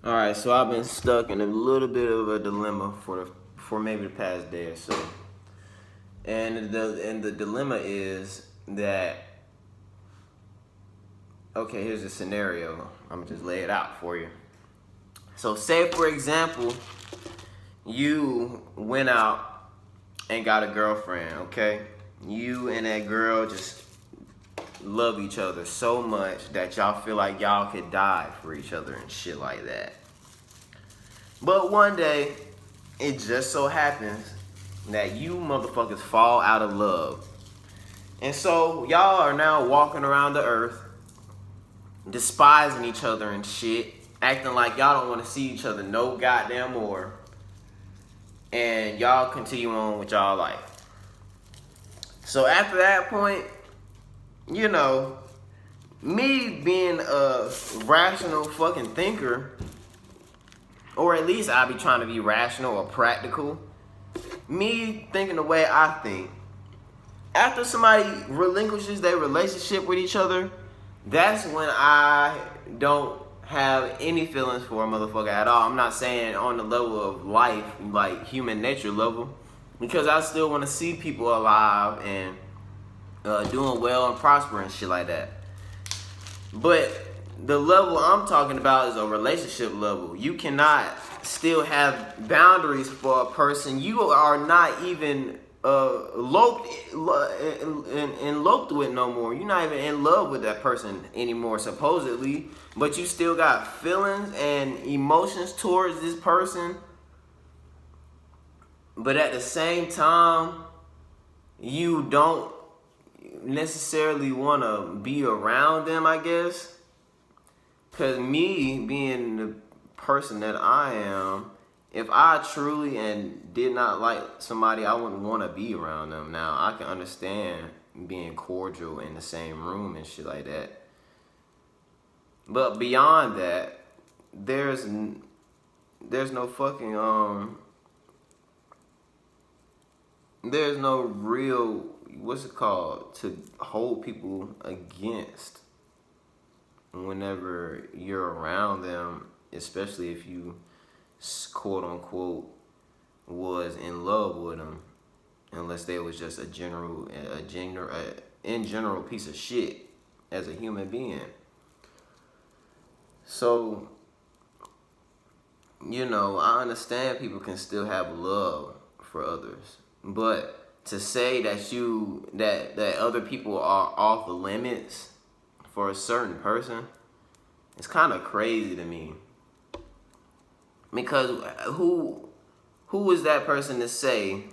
All right, so I've been stuck in a little bit of a dilemma for maybe the past day or so, and the dilemma is that okay, here's a scenario. I'm gonna just lay it out for you. So, say for example, you went out and got a girlfriend. Okay, you and that girl just love each other so much that y'all feel like y'all could die for each other and shit like that. But one day, it just so happens that you motherfuckers fall out of love. And so y'all are now walking around the earth, despising each other and shit, acting like y'all don't want to see each other no goddamn more. And y'all continue on with y'all life. So after that point, you know, me being a rational fucking thinker, or at least I be trying to be rational or practical. Me thinking the way I think. After somebody relinquishes their relationship with each other, that's when I don't have any feelings for a motherfucker at all. I'm not saying on the level of life, like human nature level, because I still want to see people alive and doing well and prospering and shit like that. But the level I'm talking about is a relationship level. You cannot still have boundaries for a person you are not even eloped with no more. You're not even in love with that person anymore, supposedly. But you still got feelings and emotions towards this person. But at the same time, you don't necessarily want to be around them, I guess. Because me being the person that I am, if I truly and did not like somebody, I wouldn't want to be around them. Now, I can understand being cordial in the same room and shit like that. But beyond that, there's no fucking, there's no real, what's it called, to hold people against whenever you're around them, especially if you quote unquote was in love with them, unless they was just a in general piece of shit as a human being. So, you know, I understand people can still have love for others, but to say that other people are off limits for a certain person, it's kind of crazy to me. Because who is that person to say?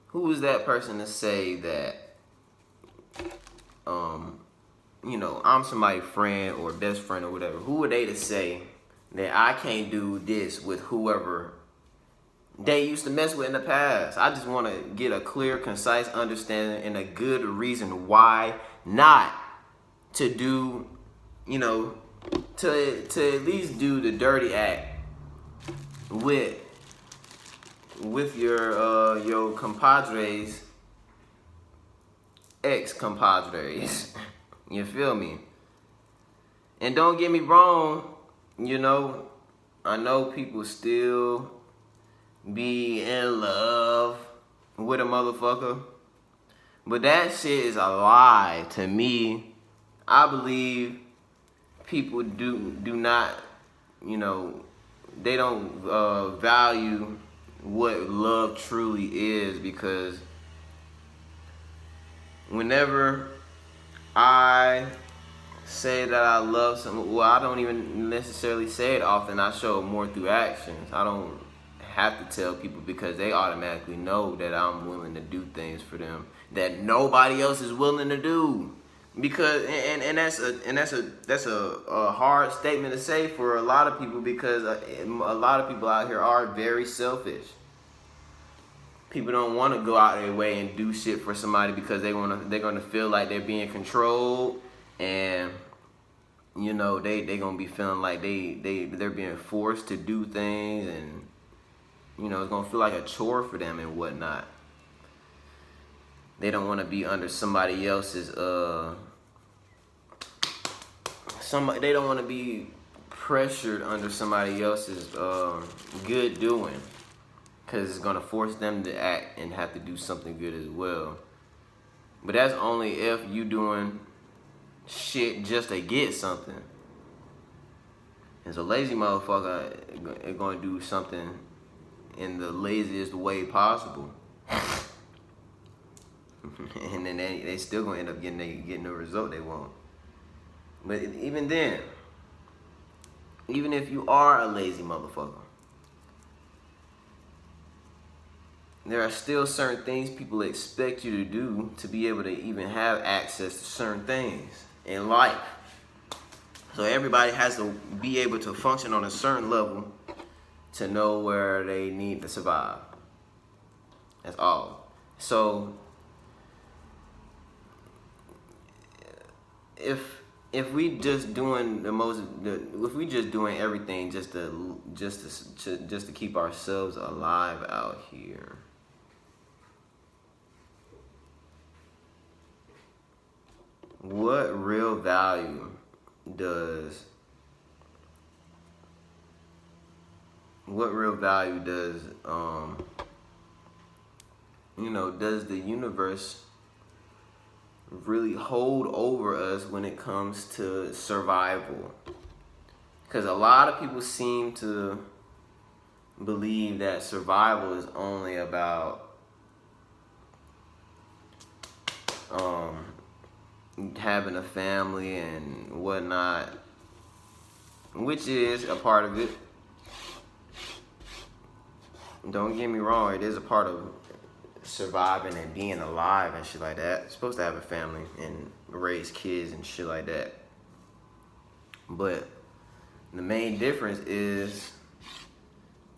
Who is that person to say that, you know, I'm somebody's friend or best friend or whatever? Who are they to say that I can't do this with whoever they used to mess with in the past? I just want to get a clear, concise understanding and a good reason why not to do, you know, to at least do the dirty act with your compadres, ex-compadres. You feel me? And don't get me wrong, you know, I know people still be in love with a motherfucker, but that shit is a lie to me. I believe people do not, you know, they don't value what love truly is, because whenever I say that I love someone, well, I don't even necessarily say it often. I show it more through actions. I don't have to tell people, because they automatically know that I'm willing to do things for them that nobody else is willing to do. Because and that's a hard statement to say for a lot of people, because a lot of people out here are very selfish. People don't want to go out their way and do shit for somebody because they're gonna feel like they're being controlled, and you know they gonna be feeling like they're being forced to do things, and you know it's gonna feel like a chore for them and whatnot. They don't want to be under somebody else's they don't want to be pressured under somebody else's good doing, because it's gonna force them to act and have to do something good as well. But that's only if you doing shit just to get something. And so lazy motherfucker is gonna do something in the laziest way possible. And then they still gonna end up getting the result they want. But even then, even if you are a lazy motherfucker, there are still certain things people expect you to do to be able to even have access to certain things in life. So everybody has to be able to function on a certain level to know where they need to survive. That's all. So if we just doing if we just doing everything just to keep ourselves alive out here, what real value does does the universe really hold over us when it comes to survival? Because a lot of people seem to believe that survival is only about having a family and whatnot, which is a part of it. Don't get me wrong, it is a part of surviving and being alive and shit like that. You're supposed to have a family and raise kids and shit like that. But the main difference is,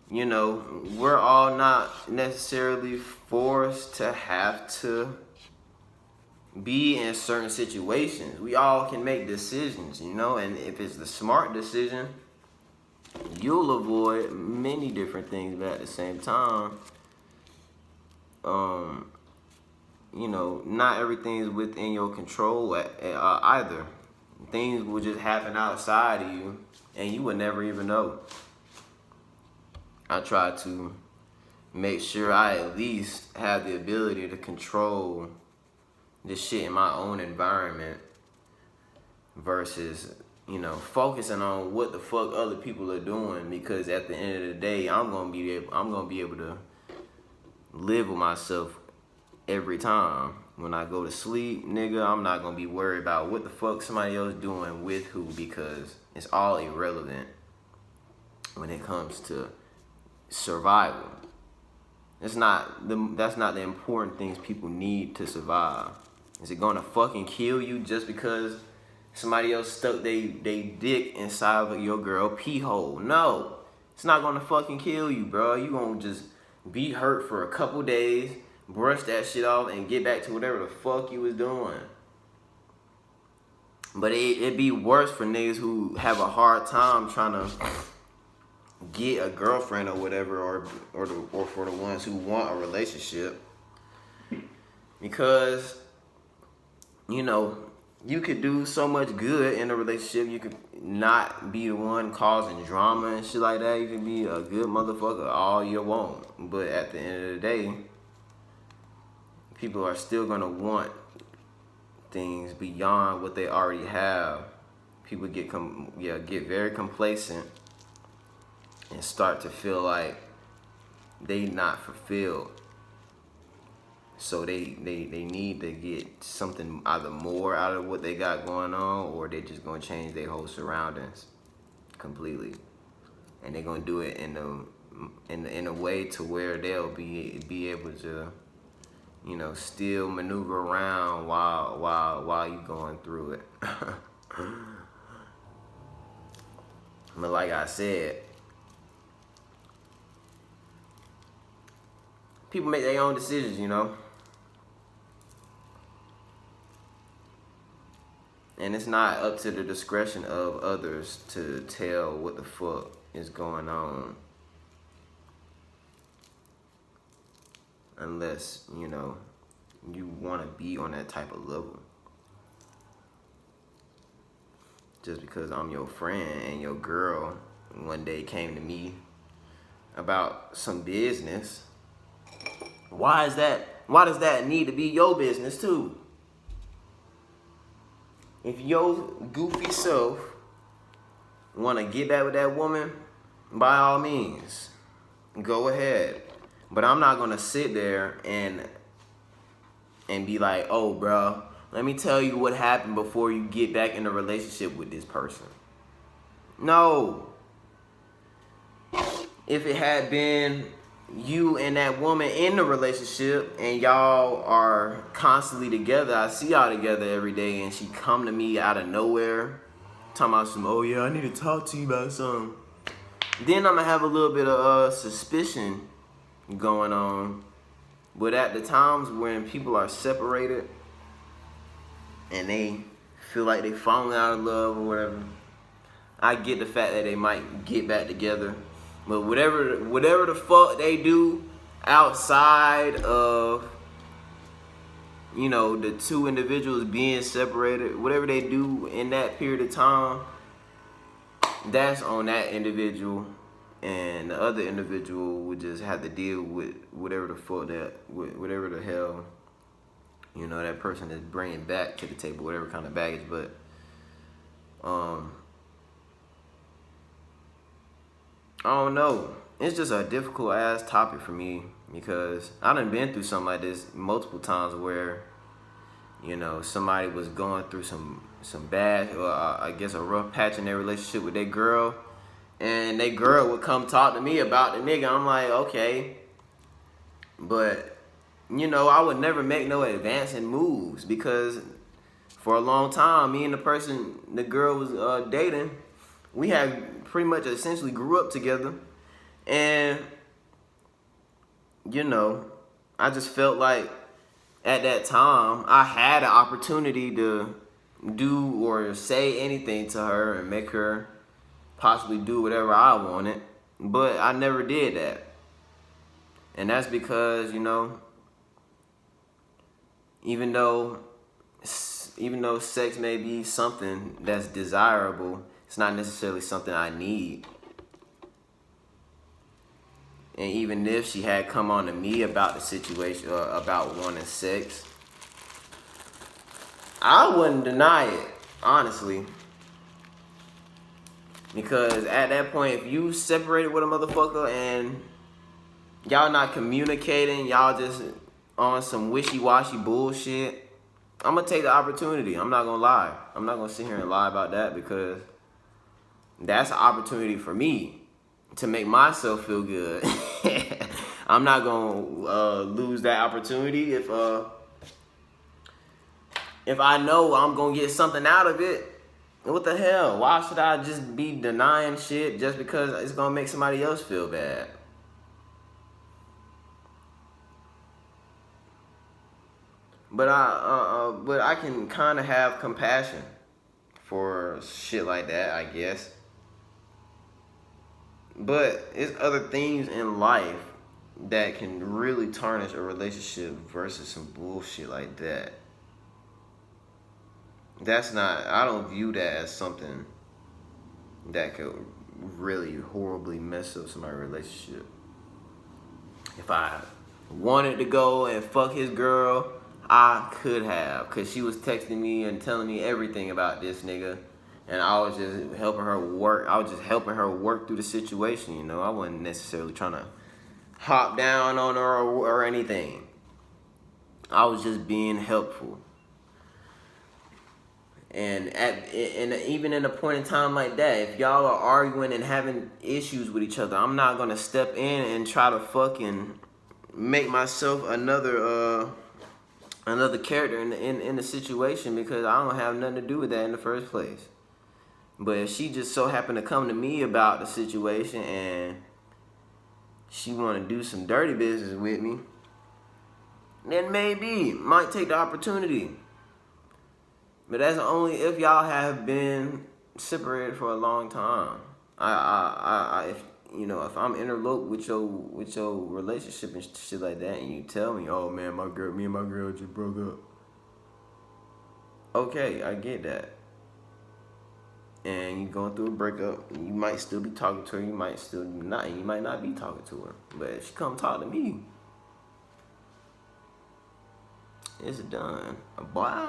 we're all not necessarily forced to have to be in certain situations. We all can make decisions, and if it's the smart decision, you'll avoid many different things, but at the same time, not everything is within your control either. Things will just happen outside of you, and you would never even know. I try to make sure I at least have the ability to control this shit in my own environment versus, focusing on what the fuck other people are doing, because at the end of the day, I'm gonna be able to live with myself every time. When I go to sleep, nigga, I'm not gonna be worried about what the fuck somebody else doing with who, because it's all irrelevant when it comes to survival. That's not the important things people need to survive. Is it gonna fucking kill you just because somebody else stuck they dick inside of your girl pee hole? No, it's not gonna fucking kill you, bro. You gonna just be hurt for a couple days, brush that shit off, and get back to whatever the fuck you was doing. But it'd be worse for niggas who have a hard time trying to get a girlfriend or whatever, or for the ones who want a relationship, because you could do so much good in a relationship. You could not be the one causing drama and shit like that. You can be a good motherfucker all you want, but at the end of the day, people are still gonna want things beyond what they already have. People get very complacent and start to feel like they not fulfilled. So they need to get something either more out of what they got going on, or they just gonna change their whole surroundings completely, and they're gonna do it in a way to where they'll be able to, still maneuver around while you going through it. But like I said, people make their own decisions, And it's not up to the discretion of others to tell what the fuck is going on. Unless, you want to be on that type of level. just because I'm your friend and your girl one day came to me about some business. Why is that? Why does that need to be your business too? If your goofy self want to get back with that woman, by all means, go ahead. But I'm not gonna sit there and be like, oh, bro, let me tell you what happened before you get back in a relationship with this person. No. If it had been you and that woman in the relationship and y'all are constantly together, I see y'all together every day, and she come to me out of nowhere talking about some, oh yeah, I need to talk to you about something, then I'm gonna have a little bit of suspicion going on. But at the times when people are separated and they feel like they falling out of love or whatever, I get the fact that they might get back together. But whatever the fuck they do outside of, you know, the two individuals being separated, whatever they do in that period of time, that's on that individual, and the other individual would just have to deal with whatever the hell, you know, that person is bringing back to the table, whatever kind of baggage. But I don't know. It's just a difficult ass topic for me because I done been through something like this multiple times where, you know, somebody was going through some bad, or I guess a rough patch in their relationship with their girl, and their girl would come talk to me about the nigga. I'm like, okay, but you know, I would never make no advancing moves because for a long time, me and the girl was dating, we had pretty much essentially grew up together, and you know, I just felt like at that time I had an opportunity to do or say anything to her and make her possibly do whatever I wanted, but I never did that. And that's because, you know, even though sex may be something that's desirable, it's not necessarily something I need. And even if she had come on to me about the situation, about wanting sex, I wouldn't deny it, honestly. Because at that point, if you separated with a motherfucker and y'all not communicating, y'all just on some wishy-washy bullshit, I'm gonna take the opportunity. I'm not gonna lie. I'm not gonna sit here and lie about that because that's an opportunity for me to make myself feel good. I'm not gonna lose that opportunity if I know I'm gonna get something out of it. What the hell? Why should I just be denying shit just because it's gonna make somebody else feel bad? But I can kind of have compassion for shit like that, I guess. But it's other things in life that can really tarnish a relationship versus some bullshit like that. I don't view that as something that could really horribly mess up somebody's relationship. If I wanted to go and fuck his girl, I could have, because she was texting me and telling me everything about this nigga, and I was just helping her work. I was just helping her work through the situation, you know. I wasn't necessarily trying to hop down on her or anything. I was just being helpful. And even in a point in time like that, if y'all are arguing and having issues with each other, I'm not gonna step in and try to fucking make myself another character in the situation, because I don't have nothing to do with that in the first place. But if she just so happened to come to me about the situation and she want to do some dirty business with me, then maybe might take the opportunity. But that's only if y'all have been separated for a long time. If you know, if I'm interloped with your relationship and shit like that, and you tell me, oh man, me and my girl just broke up. Okay, I get that. and you're going through a breakup, you might still be talking to her, you might still not, you might not be talking to her. But if she come talk to me, it's done. Boy.